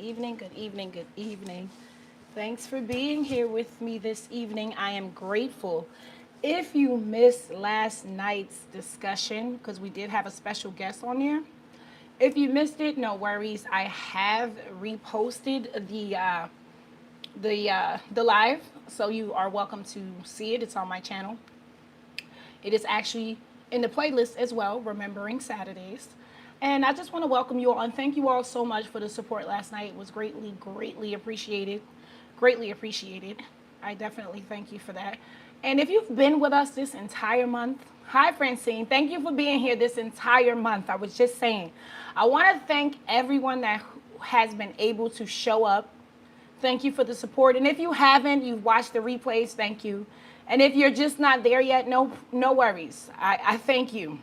evening, good evening, good evening. Thanks for being here with me this evening. I am grateful. If you missed last night's discussion, because we did have a special guest on here, if you missed it, no worries. I have reposted the live, so you are welcome to see it. It's on my channel. It is actually in the playlist as well, Remembering Saturdays. And I just want to welcome you all and thank you all so much for the support last night. It was greatly appreciated. Greatly appreciated. I definitely thank you for that. And if you've been with us this entire month, hi Francine, thank you for being here this entire month. I was just saying, I want to thank everyone that has been able to show up. Thank you for the support. And if you haven't, you've watched the replays, thank you. And if you're just not there yet, no worries. I thank you.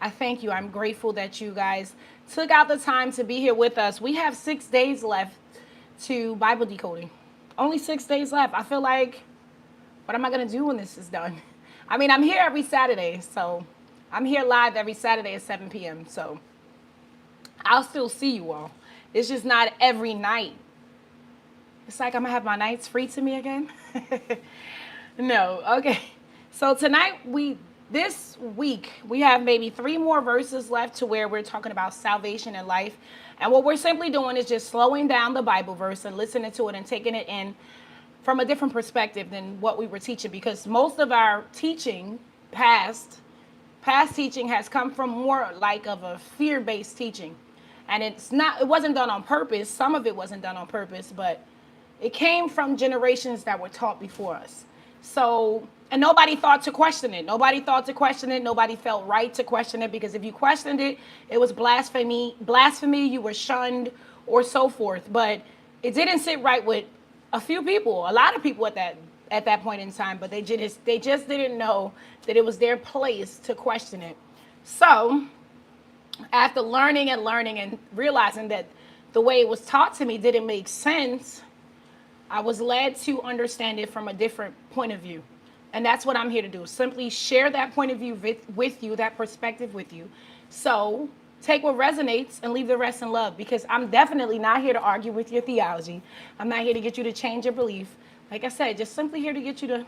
I thank you. I'm grateful that you guys took out the time to be here with us. We have 6 days left to Bible decoding. Only 6 days left. I feel like, what am I going to do when this is done? I mean, I'm here every Saturday, so I'm here live every Saturday at 7 p.m. So I'll still see you all. It's just not every night. It's like I'm going to have my nights free to me again. No, okay. So tonight, this week, we have maybe 3 more verses left to where we're talking about salvation and life. And what we're simply doing is just slowing down the Bible verse and listening to it and taking it in from a different perspective than what we were teaching. Because most of our teaching, past teaching, has come from more like of a fear-based teaching. And it wasn't done on purpose. Some of it wasn't done on purpose, but it came from generations that were taught before us. So, and nobody thought to question it. Nobody thought to question it. Nobody felt right to question it, because if you questioned it, it was blasphemy, you were shunned, or so forth. But it didn't sit right with a few people, a lot of people at that point in time, but they just didn't know that it was their place to question it. So, after learning and realizing that the way it was taught to me didn't make sense, I was led to understand it from a different point of view. And that's what I'm here to do. Simply share that point of view with you, that perspective with you. So take what resonates and leave the rest in love, because I'm definitely not here to argue with your theology. I'm not here to get you to change your belief. Like I said, just simply here to get you to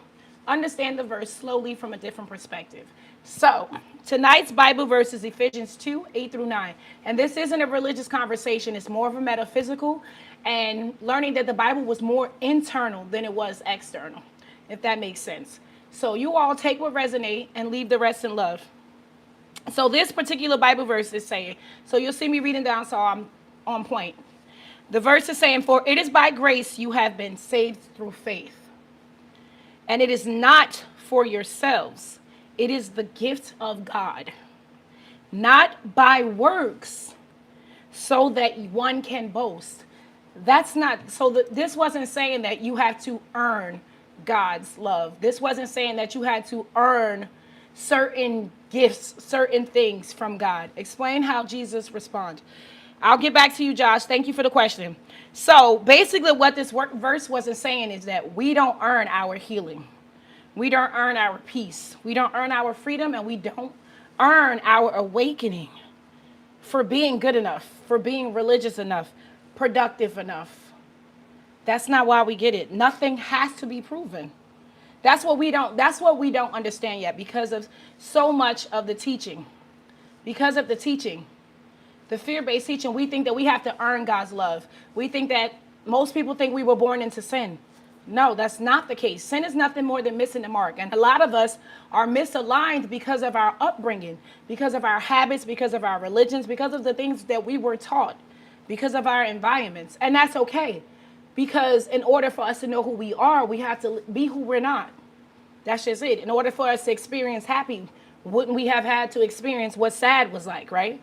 understand the verse slowly from a different perspective. So tonight's Bible verse is Ephesians 2, 8 through 9. And this isn't a religious conversation. It's more of a metaphysical, and learning that the Bible was more internal than it was external, if that makes sense. So you all take what resonates and leave the rest in love. So this particular Bible verse is saying, so you'll see me reading down so I'm on point. The verse is saying, "For it is by grace you have been saved through faith. And it is not for yourselves. It is the gift of God, not by works, so that one can boast." That's not, so this wasn't saying that you have to earn God's love. This wasn't saying that you had to earn certain gifts, certain things from God. Explain how Jesus responds. I'll get back to you, Josh. Thank you for the question. So basically what this verse wasn't saying is that we don't earn our healing. We don't earn our peace. We don't earn our freedom, and we don't earn our awakening for being good enough, for being religious enough, productive enough. That's not why we get it. Nothing has to be proven. That's what we don't understand yet, because of so much of the teaching. Because of the teaching, the fear-based teaching, we think that we have to earn God's love. We think that most people think we were born into sin. No, that's not the case. Sin is nothing more than missing the mark. And a lot of us are misaligned because of our upbringing, because of our habits, because of our religions, because of the things that we were taught, because of our environments. And that's okay. Because in order for us to know who we are, we have to be who we're not. That's just it. In order for us to experience happy, wouldn't we have had to experience what sad was like, right?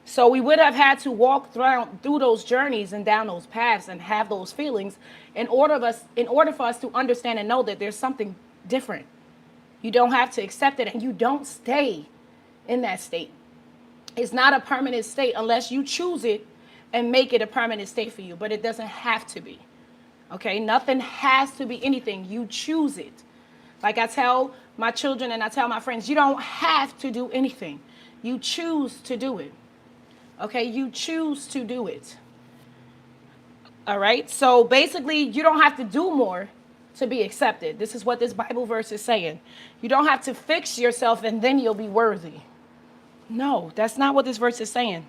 So we would have had to walk through those journeys and down those paths and have those feelings in order for us to understand and know that there's something different. You don't have to accept it, and you don't stay in that state. It's not a permanent state unless you choose it and make it a permanent state for you, but it doesn't have to be. Okay, nothing has to be anything. You choose it. Like I tell my children and I tell my friends, you don't have to do anything. You choose to do it. Okay, you choose to do it. All right. So basically, you don't have to do more to be accepted. This is what this Bible verse is saying. You don't have to fix yourself and then you'll be worthy. No, that's not what this verse is saying.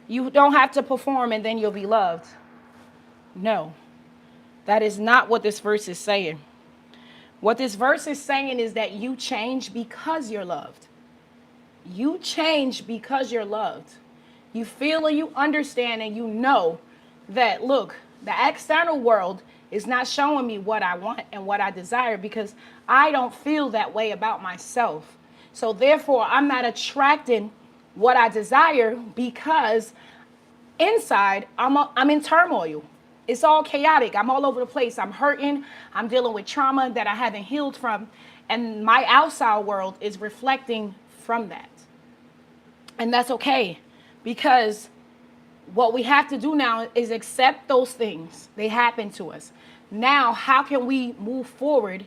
You don't have to perform and then you'll be loved. No, that is not what this verse is saying. What this verse is saying is that you change because you're loved. You change because you're loved. You feel and you understand and you know that, look, the external world is not showing me what I want and what I desire because I don't feel that way about myself. So therefore, I'm not attracting what I desire because inside I'm in turmoil. It's all chaotic. I'm all over the place. I'm hurting. I'm dealing with trauma that I haven't healed from. And my outside world is reflecting from that. And that's okay, because what we have to do now is accept those things. They happen to us. Now, how can we move forward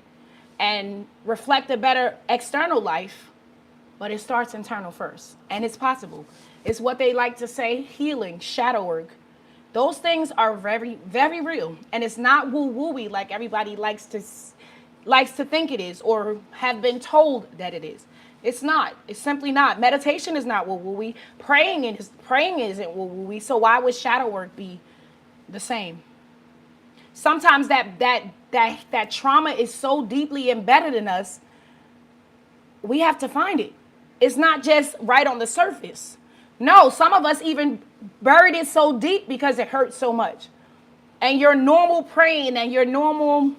and reflect a better external life? But it starts internal first. And it's possible. It's what they like to say, healing, shadow work. Those things are very, very real. And it's not woo-woo-y like everybody likes to think it is or have been told that it is. It's not. It's simply not. Meditation is not woo-woo-y. Praying isn't woo-woo-y. So why would shadow work be the same? Sometimes that trauma is so deeply embedded in us, we have to find it. It's not just right on the surface. No, some of us even buried it so deep because it hurts so much. And your normal praying and your normal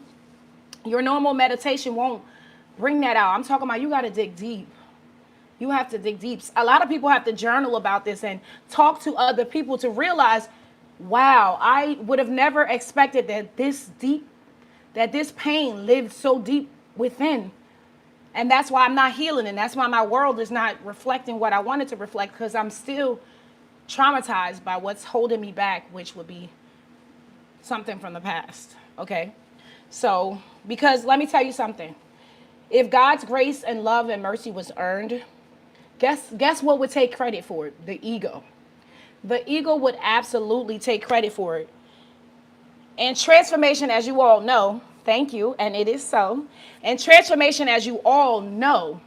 meditation won't bring that out. I'm talking about you got to dig deep. You have to dig deep. A lot of people have to journal about this and talk to other people to realize, wow, I would have never expected that this pain lived so deep within. And that's why I'm not healing. And that's why my world is not reflecting what I wanted to reflect, because I'm still traumatized by what's holding me back, which would be something from the past. Okay. So, because let me tell you something. If God's grace and love and mercy was earned, guess what would take credit for it? The ego. The ego would absolutely take credit for it. And transformation, as you all know, thank you, and it is so. And transformation, as you all know,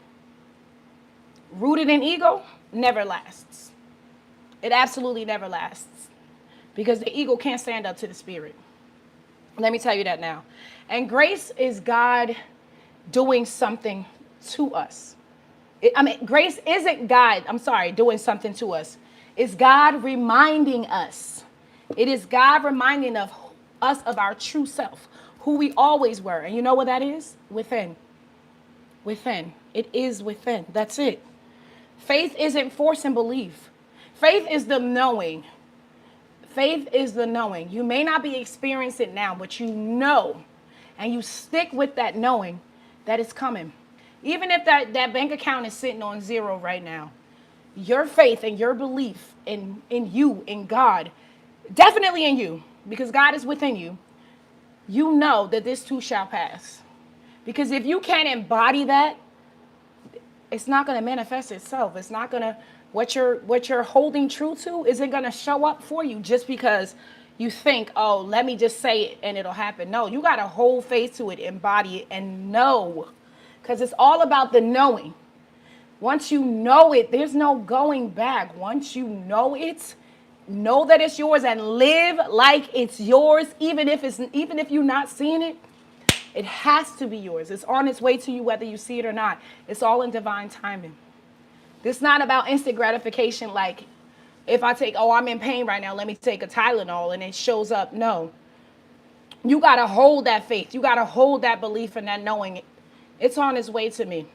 rooted in ego, never lasts. It absolutely never lasts. Because the ego can't stand up to the spirit. Let me tell you that now. And grace is God doing something to us. Grace isn't God, doing something to us. It's God reminding us. It is God reminding of us of our true self, who we always were. And you know what that is? Within. Within. It is within. That's it. Faith isn't force and belief. Faith is the knowing. Faith is the knowing. You may not be experiencing it now, but you know, and you stick with that knowing that it's coming. Even if that bank account is sitting on zero right now, your faith and your belief in you, in God, definitely in you, because God is within you, you know that this too shall pass. Because if you can't embody that, it's not going to manifest itself. It's not going to, what you're holding true to isn't going to show up for you just because you think, oh, let me just say it and it'll happen. No, you got to hold faith to it, embody it, and know. Because it's all about the knowing. Once you know it, there's no going back. Once you know it, know that it's yours and live like it's yours, even if you're not seeing it. It has to be yours. It's on its way to you whether you see it or not. It's all in divine timing. This is not about instant gratification, like if I'm in pain right now, let me take a Tylenol and it shows up. No. You got to hold that faith. You got to hold that belief and that knowing. It's on its way to me.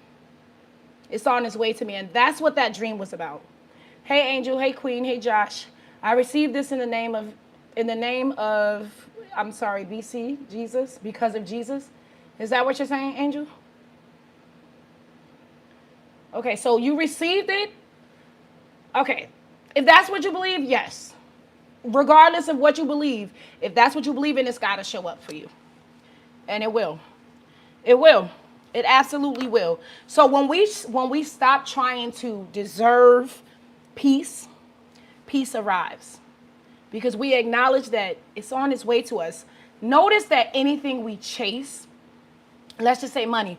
It's on its way to me. And that's what that dream was about. Hey, Angel. Hey, Queen. Hey, Josh. I received this in the name of, BC, Jesus, because of Jesus. Is that what you're saying, Angel? Okay, so you received it? Okay, if that's what you believe, yes. Regardless of what you believe, if that's what you believe in, it's got to show up for you. And it will. It will. It absolutely will. So when we stop trying to deserve peace, peace arrives. because we acknowledge that it's on its way to us. Notice that anything we chase, let's just say money,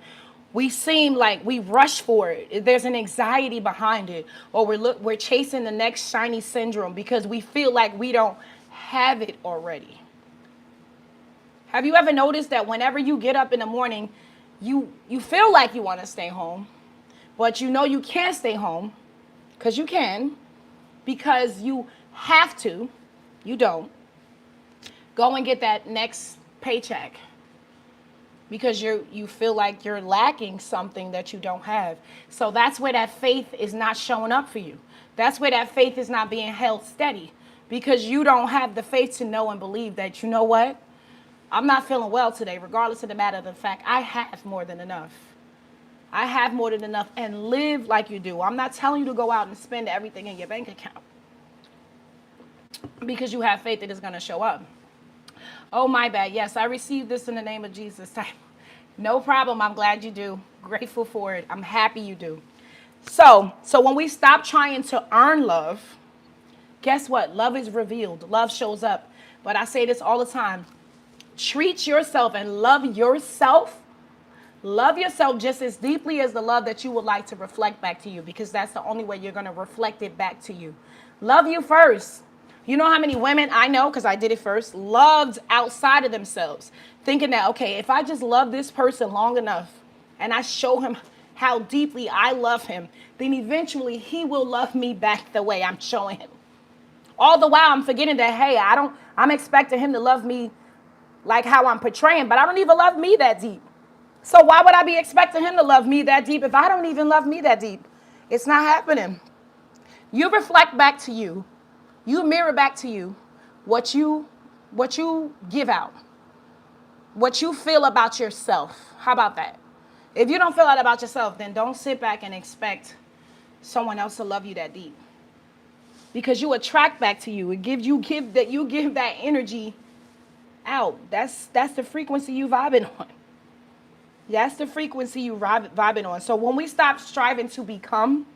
we seem like we rush for it. There's an anxiety behind it, or we're chasing the next shiny syndrome because we feel like we don't have it already. Have you ever noticed that whenever you get up in the morning, you feel like you want to stay home, but you know you can't stay home because you have to, you don't, go and get that next paycheck because you feel like you're lacking something that you don't have. So that's where that faith is not showing up for you. That's where that faith is not being held steady, because you don't have the faith to know and believe that, you know what? I'm not feeling well today, regardless of the matter of the fact. I have more than enough. I have more than enough, and live like you do. I'm not telling you to go out and spend everything in your bank account because you have faith that it's going to show up. Oh, my bad. Yes, I received this in the name of Jesus. No problem. I'm glad you do. Grateful for it. I'm happy you do. So when we stop trying to earn love, guess what? Love is revealed. Love shows up. But I say this all the time. Treat yourself and love yourself. Love yourself just as deeply as the love that you would like to reflect back to you, because that's the only way you're going to reflect it back to you. Love you first. You know how many women I know, because I did it first, loved outside of themselves, thinking that, okay, if I just love this person long enough and I show him how deeply I love him, then eventually he will love me back the way I'm showing him. All the while I'm forgetting that, hey, I'm expecting him to love me like how I'm portraying, but I don't even love me that deep. So why would I be expecting him to love me that deep if I don't even love me that deep? It's not happening. You reflect back to you. You mirror back to you what you give out, what you feel about yourself. How about that? If you don't feel that about yourself, then don't sit back and expect someone else to love you that deep, because you attract back to you. You give that energy out. That's the frequency you vibing on. That's the frequency you vibing on. So when we stop striving to become,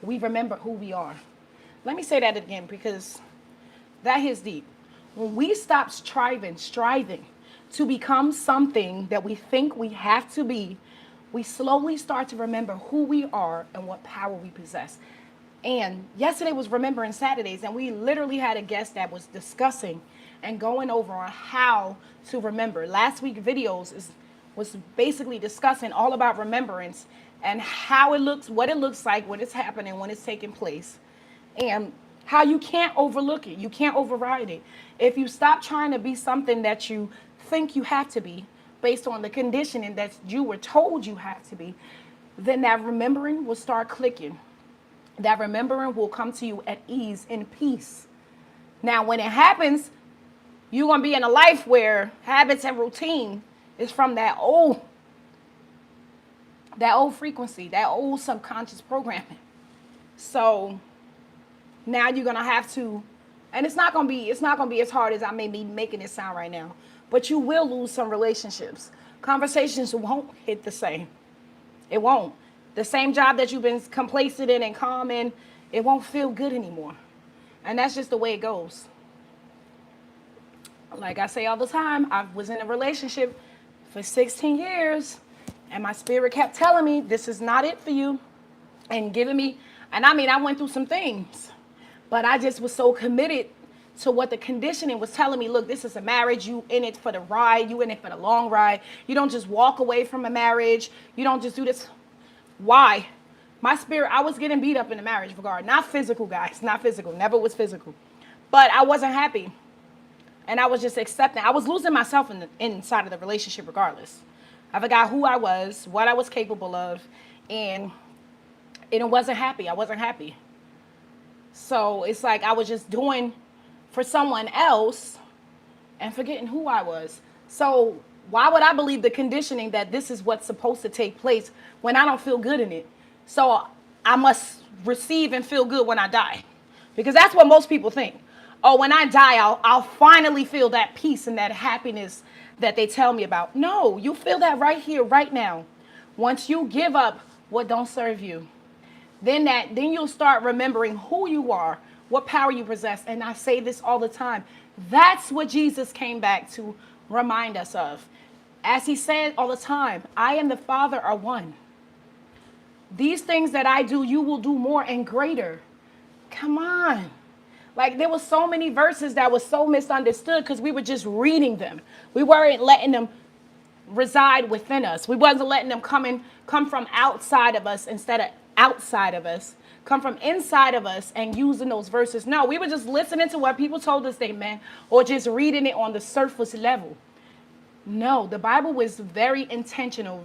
we remember who we are. Let me say that again, because that hits deep. When we stop striving to become something that we think we have to be, we slowly start to remember who we are and what power we possess. And yesterday was Remembering Saturdays, and we literally had a guest that was discussing and going over on how to remember. Last week's videos was basically discussing all about remembrance and how it looks, what it looks like when it's happening, when it's taking place, and how you can't overlook it. You can't override it. If you stop trying to be something that you think you have to be based on the conditioning that you were told you have to be, then that remembering will start clicking. That remembering will come to you at ease, in peace. Now, when it happens, you're going to be in a life where habits and routine is from that old frequency, that old subconscious programming. So now you're going to have to, and it's not going to be as hard as I may be making it sound right now, but you will lose some relationships. Conversations won't hit the same. It won't. The same job that you've been complacent in and calm in, it won't feel good anymore. And that's just the way it goes. Like I say all the time, I was in a relationship for 16 years, and my spirit kept telling me, this is not it for you, and giving me, and I went through some things, but I just was so committed to what the conditioning was telling me. Look, this is a marriage. You in it for the ride. You in it for the long ride. You don't just walk away from a marriage. You don't just do this. Why? My spirit, I was getting beat up in the marriage regard. Not physical, guys. Not physical. Never was physical. But I wasn't happy. And I was just accepting. I was losing myself inside of the relationship regardless. I forgot who I was, what I was capable of, and it wasn't happy. I wasn't happy. So it's like I was just doing for someone else and forgetting who I was. So why would I believe the conditioning that this is what's supposed to take place when I don't feel good in it? So I must receive and feel good when I die. Because that's what most people think. Oh, when I die, I'll finally feel that peace and that happiness that they tell me about. No, you feel that right here, right now. Once you give up what don't serve you, then you'll start remembering who you are, what power you possess. And I say this all the time. That's what Jesus came back to remind us of. As he said all the time, I and the Father are one. These things that I do, you will do more and greater. Come on. Like there were so many verses that was so misunderstood because we were just reading them. We weren't letting them reside within us. We wasn't letting them come from outside of us instead of outside of us. Come from inside of us and using those verses. No, we were just listening to what people told us they meant or just reading it on the surface level. No, the Bible was very intentional,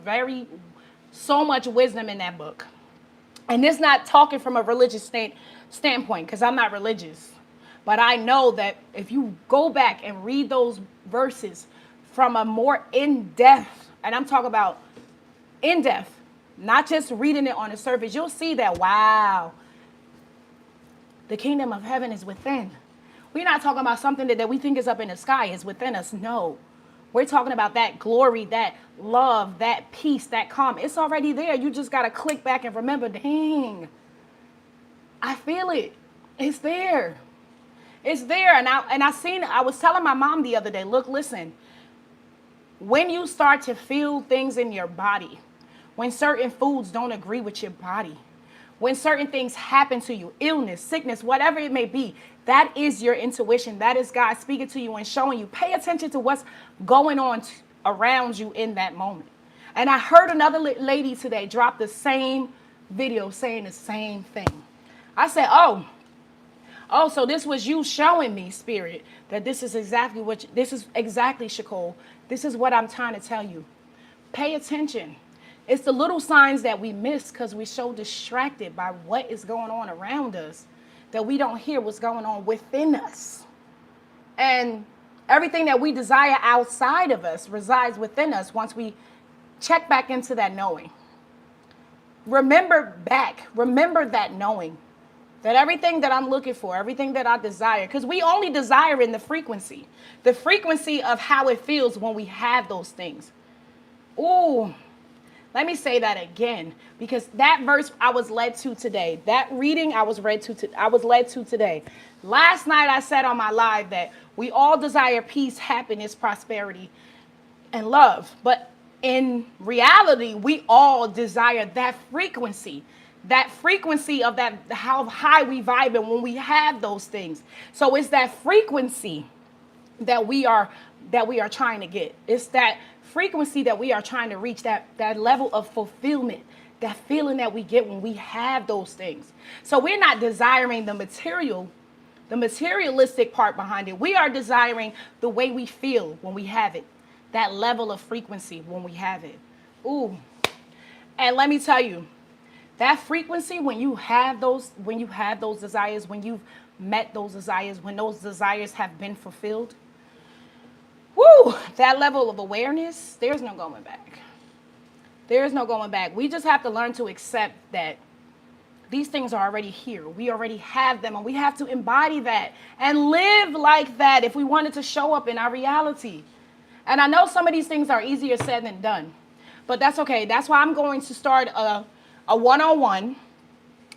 so much wisdom in that book. And it's not talking from a religious standpoint because I'm not religious. But I know that if you go back and read those verses from a more in-depth, and I'm talking about in-depth, not just reading it on the surface, you'll see that, wow, the kingdom of heaven is within. We're not talking about something that we think is up in the sky, is within us. No. We're talking about that glory, that love, that peace, that calm. It's already there. You just got to click back and remember, dang, I feel it. It's there. It's there. And I was telling my mom the other day, look, listen, when you start to feel things in your body, when certain foods don't agree with your body, when certain things happen to you, illness, sickness, whatever it may be, that is your intuition. That is God speaking to you and showing you. Pay attention to what's going on around you in that moment. And I heard another lady today drop the same video saying the same thing. I said, oh, so this was you showing me, Spirit, that this is exactly Shakol. This is what I'm trying to tell you. Pay attention. It's the little signs that we miss because we're so distracted by what is going on around us that we don't hear what's going on within us. And everything that we desire outside of us resides within us once we check back into that knowing. Remember that knowing. That everything that I'm looking for, everything that I desire, because we only desire in the frequency of how it feels when we have those things. Ooh, let me say that again, because that verse I was led to today, that reading I was led to today. Last night I said on my live that we all desire peace, happiness, prosperity, and love. But in reality, we all desire that frequency of that, how high we vibe and when we have those things. So it's that frequency that we are trying to get. It's that frequency that we are trying to reach, that level of fulfillment, that feeling that we get when we have those things. So we're not desiring the materialistic part behind it. We are desiring the way we feel when we have it, that level of frequency when we have it. Ooh. And let me tell you, that frequency, when you have those desires, when you've met those desires, when those desires have been fulfilled, woo, that level of awareness, there's no going back. There's no going back. We just have to learn to accept that these things are already here. We already have them, and we have to embody that and live like that if we want it to show up in our reality. And I know some of these things are easier said than done, but that's okay. That's why I'm going to start a one-on-one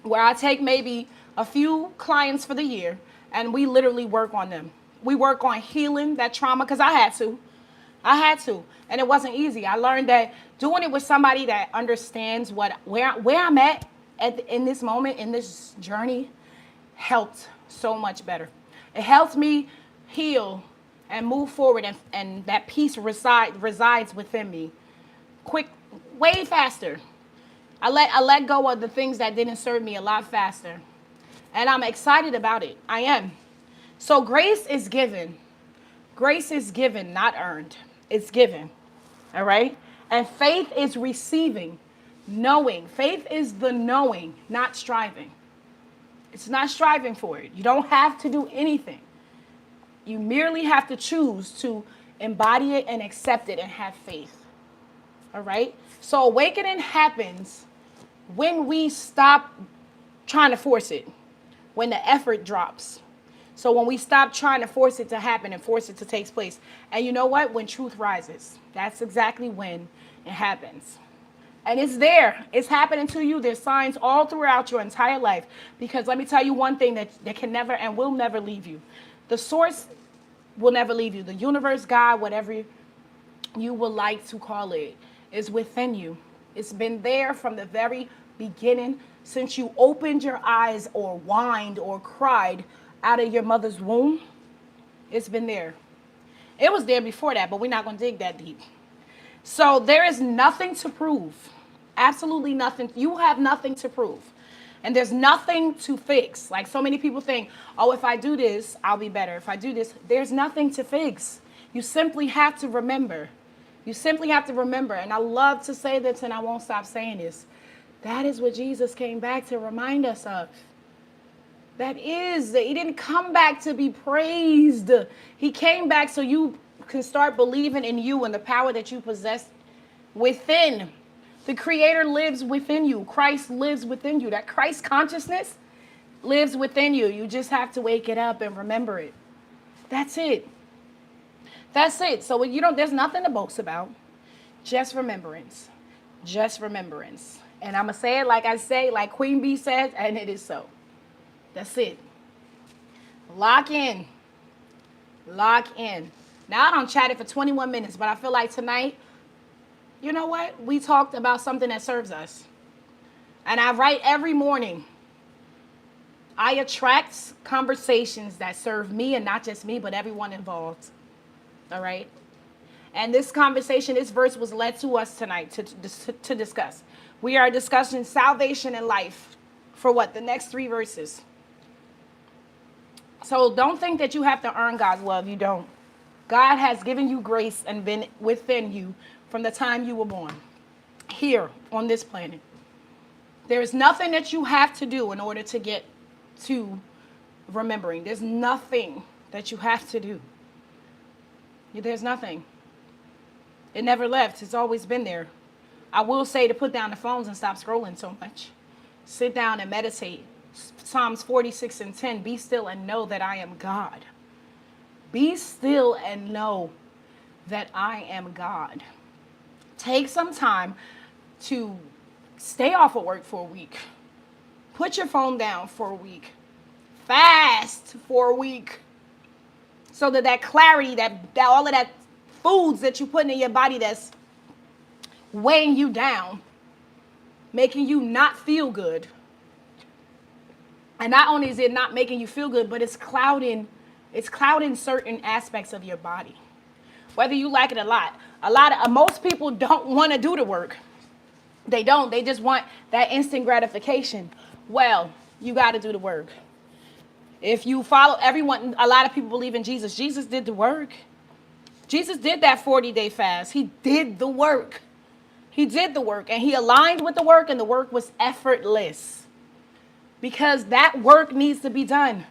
where I take maybe a few clients for the year, and we literally work on them. We work on healing that trauma because I had to, and it wasn't easy. I learned that doing it with somebody that understands where I'm at in this moment, in this journey, helped so much better. It helped me heal and move forward, and that peace resides within me, quick, way faster. I let go of the things that didn't serve me a lot faster, and I'm excited about it. I am. So grace is given. Grace is given, not earned. It's given. All right? And faith is receiving, knowing. Faith is the knowing, not striving. It's not striving for it. You don't have to do anything. You merely have to choose to embody it and accept it and have faith. All right? So awakening happens when we stop trying to force it, when the effort drops. So when we stop trying to force it to happen and force it to take place. And you know what? When truth rises, that's exactly when it happens. And it's there. It's happening to you. There's signs all throughout your entire life. Because let me tell you one thing that can never and will never leave you. The source will never leave you. The universe, God, whatever you would like to call it, is within you. It's been there from the very beginning, since you opened your eyes or whined or cried out of your mother's womb. It's been there. It was there before that, but we're not going to dig that deep. So there is nothing to prove. Absolutely nothing. You have nothing to prove. And there's nothing to fix. Like so many people think, oh, if I do this, I'll be better. If I do this, there's nothing to fix. You simply have to remember. You simply have to remember. And I love to say this, and I won't stop saying this. That is what Jesus came back to remind us of. That is, he didn't come back to be praised. He came back so you can start believing in you and the power that you possess within. The Creator lives within you. Christ lives within you. That Christ consciousness lives within you. You just have to wake it up and remember it. That's it. That's it. So there's nothing to boast about. Just remembrance. Just remembrance. And I'm going to say it like I say, like Queen Bee says, and it is so. That's it. Lock in. Lock in. Now, I don't chat it for 21 minutes, but I feel like tonight, you know what? We talked about something that serves us. And I write every morning. I attract conversations that serve me, and not just me, but everyone involved. All right? And this conversation, this verse was led to us tonight to discuss. We are discussing salvation and life for what? The next 3 verses. So don't think that you have to earn God's love. You don't. God has given you grace and been within you from the time you were born here on this planet. There is nothing that you have to do in order to get to remembering. There's nothing that you have to do. There's nothing. It never left. It's always been there. I will say to put down the phones and stop scrolling so much. Sit down and meditate. Psalms 46:10, be still and know that I am God. Be still and know that I am God. Take some time to stay off of work for a week. Put your phone down for a week. Fast for a week. So that clarity, that all of that foods that you put in your body that's weighing you down, making you not feel good. And not only is it not making you feel good, but it's clouding certain aspects of your body. Whether you like it or not. Most people don't want to do the work. They don't. They just want that instant gratification. Well, you got to do the work. If you follow everyone, a lot of people believe in Jesus. Jesus did the work. Jesus did that 40-day fast. He did the work. He did the work, and he aligned with the work, and the work was effortless. Because that work needs to be done.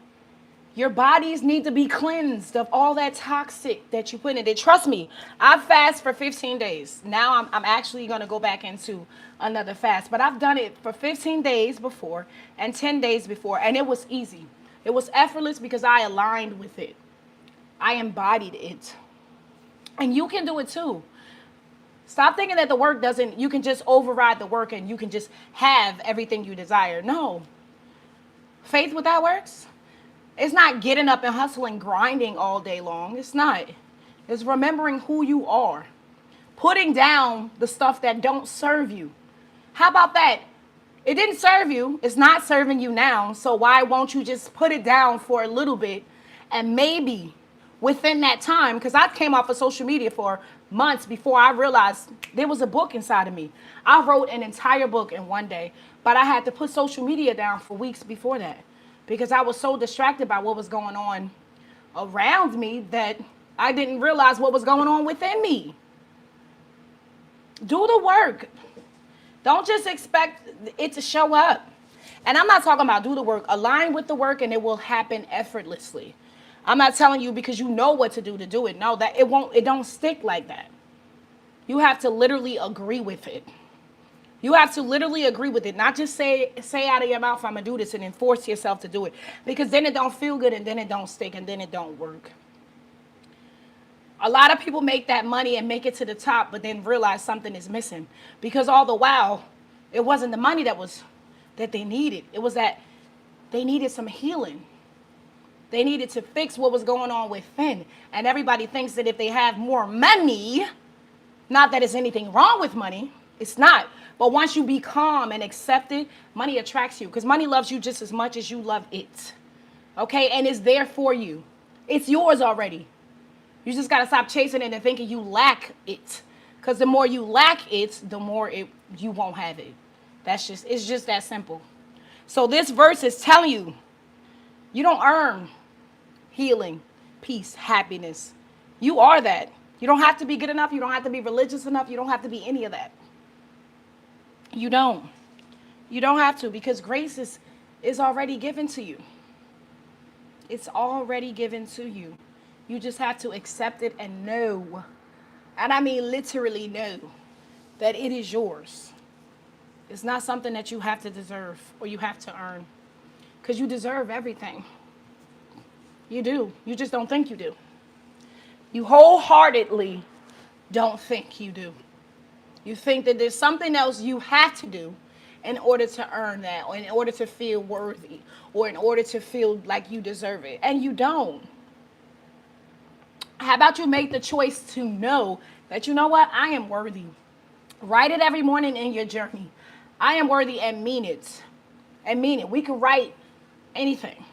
Your bodies need to be cleansed of all that toxic that you put in it. Trust me, I've fasted for 15 days. Now I'm actually going to go back into another fast. But I've done it for 15 days before and 10 days before. And it was easy. It was effortless because I aligned with it. I embodied it. And you can do it too. Stop thinking that the work you can just override the work and you can just have everything you desire. No. Faith without works, it's not getting up and hustling, grinding all day long. It's not. It's remembering who you are. Putting down the stuff that don't serve you. How about that? It didn't serve you. It's not serving you now. So why won't you just put it down for a little bit? And maybe within that time, because I came off of social media for months before I realized there was a book inside of me. I wrote an entire book in one day, but I had to put social media down for weeks before that because I was so distracted by what was going on around me that I didn't realize what was going on within me. Do the work. Don't just expect it to show up. And I'm not talking about do the work. Align with the work and it will happen effortlessly. I'm not telling you because you know what to do it. No, that it don't stick like that. You have to literally agree with it. You have to literally agree with it. Not just say out of your mouth, I'm going to do this and then force yourself to do it. Because then it don't feel good and then it don't stick and then it don't work. A lot of people make that money and make it to the top, but then realize something is missing because all the while, it wasn't the money that they needed. It was that they needed some healing. They needed to fix what was going on within. And everybody thinks that if they have more money, not that there's anything wrong with money, it's not. But once you be calm and accept it, money attracts you because money loves you just as much as you love it. Okay? And it's there for you. It's yours already. You just got to stop chasing it and thinking you lack it. Because the more you lack it, the more you won't have it. It's just that simple. So this verse is telling you, you don't earn healing, peace, happiness. You are that. You don't have to be good enough. You don't have to be religious enough. You don't have to be any of that. You don't. You don't have to because grace is already given to you. It's already given to you. You just have to accept it and know, and I mean literally know, that it is yours. It's not something that you have to deserve or you have to earn because you deserve everything. You do. You just don't think you do. You wholeheartedly don't think you do. You think that there's something else you have to do in order to earn that or in order to feel worthy or in order to feel like you deserve it. And you don't. How about you make the choice to know that, you know what, I am worthy. Write it every morning in your journey. I am worthy and mean it. And mean it. We can write anything.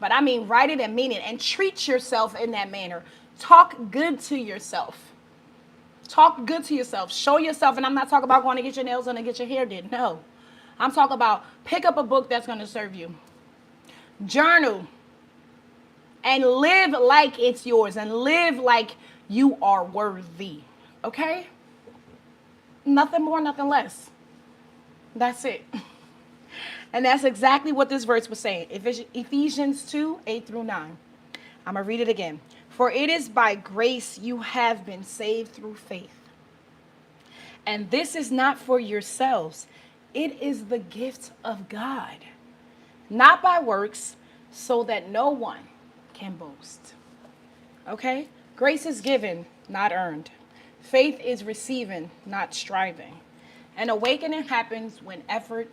But I mean write it and mean it. And treat yourself in that manner. Talk good to yourself. Talk good to yourself. Show yourself. And I'm not talking about going to get your nails done and get your hair did. No. I'm talking about pick up a book that's going to serve you. Journal. And live like it's yours. And live like you are worthy. Okay? Nothing more, nothing less. That's it. And that's exactly what this verse was saying. Ephesians 2, 8 through 9. I'm going to read it again. For it is by grace you have been saved through faith. And this is not for yourselves. It is the gift of God. Not by works, so that no one can boast. Okay? Grace is given, not earned. Faith is receiving, not striving. And awakening happens when effort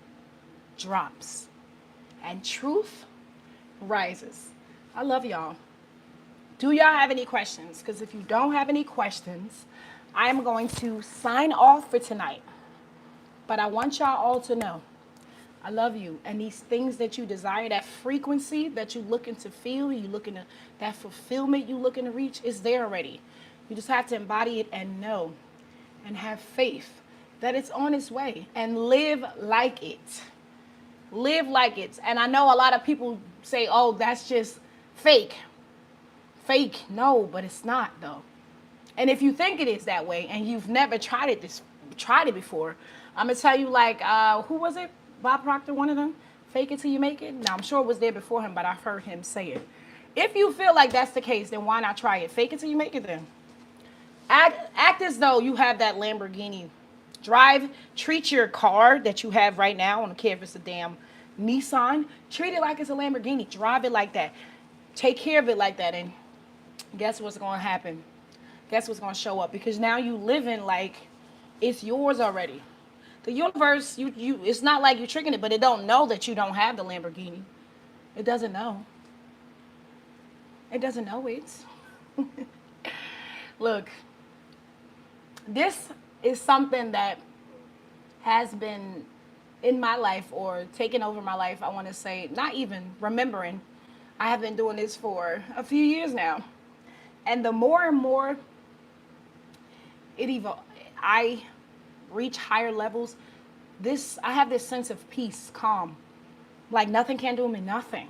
drops and truth rises. I love y'all. Do y'all have any questions? Because if you don't have any questions, I am going to sign off for tonight. But I want y'all all to know I love you. And these things that you desire, that frequency that you looking to feel, you looking to, that fulfillment you looking to reach is there already. You just have to embody it and know and have faith that it's on its way and live like it. Live like it. And I know a lot of people say, oh, that's just fake. Fake. No, but it's not though. And if you think it is that way and you've never tried it before, I'm going to tell you like, who was it? Bob Proctor, one of them? Fake it till you make it? Now, I'm sure it was there before him, but I've heard him say it. If you feel like that's the case, then why not try it? Fake it till you make it then. Act as though you have that Lamborghini. Treat your car that you have right now, I don't care if it's a damn Nissan, treat it like it's a Lamborghini. Drive it like that. Take care of it like that. And guess what's going to happen? Guess what's going to show up? Because now you living like it's yours already. The universe, it's not like you're tricking it, but it don't know that you don't have the Lamborghini. It doesn't know. It doesn't know it. Look, this is something that has been in my life or taken over my life, I want to say, not even remembering. I have been doing this for a few years now. And the more and more I reach higher levels, I have this sense of peace, calm. Like nothing can do me nothing.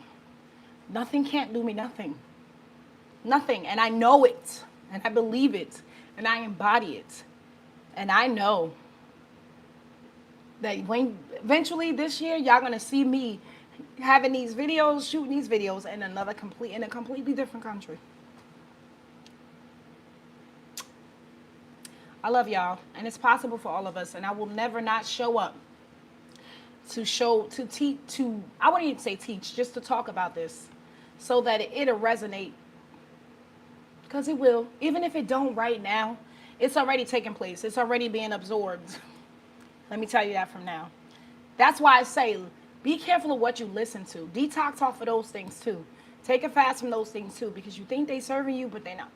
Nothing can't do me nothing. Nothing. And I know it. And I believe it. And I embody it. And I know that when eventually this year, y'all going to see me having these videos, shooting these videos in a completely different country. I love y'all, and it's possible for all of us, and I will never not show up I wouldn't even say teach, just to talk about this so that it'll resonate. Because it will. Even if it don't right now, it's already taking place. It's already being absorbed. Let me tell you that from now. That's why I say, be careful of what you listen to. Detox off of those things too. Take a fast from those things too, because you think they serving you, but they're not.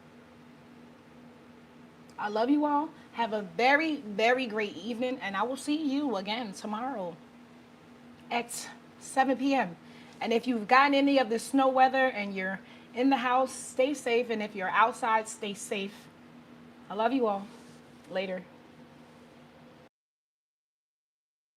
I love you all. Have a very, very great evening, and I will see you again tomorrow at 7 p.m. And if you've gotten any of the snow weather and you're in the house, stay safe. And if you're outside, stay safe. I love you all. Later.